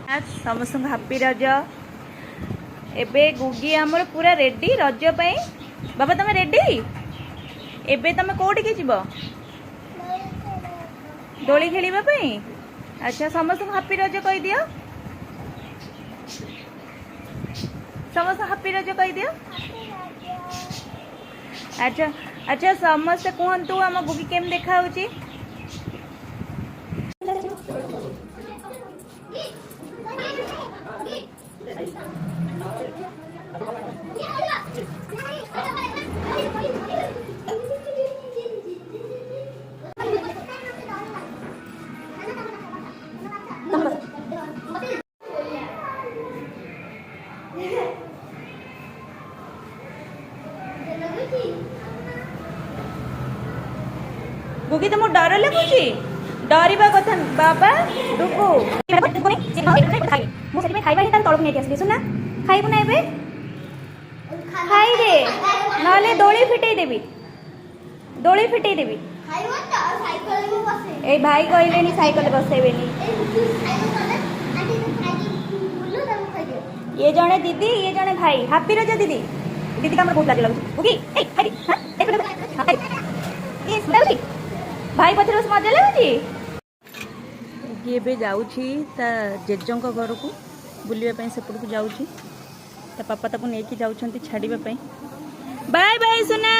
समस्त हापी रज। एबे गुगी आमर पूरा रेडी रज पे। बाबा तुम रेडी? एबे तुम कोठी के जीव? दोली खेलिबा पई। अच्छा समस्त हापी रज कहि दियो। समस्त हापी रज कहि दियो। अच्छा अच्छा समस्त कहतु आम गुगी केम देखा होची? गुगी तुमको डर लगुची? डरवा कथा बाबा डुगु मुझे खाइबा ही तलक नहीं आसली सुना खाइबु ना एबे खाई दे नले दोली फिटई देबी दोली फिटई देबी ए भाई कहलेनी साइकिल बसेबेनी ये जने दीदी ये जने भाई हापी रज दीदी दीदी का बहुत लाज लगुची ओके ए खाई हां ए सुदाउची भाई पछरे मजा लगुची ये जाऊँगी ता जेजों घर को बुलवाई सेपट को जाऊँगी ता पापा ताको नहीं जाऊँ छाड़ीबा बाय बाय सुना।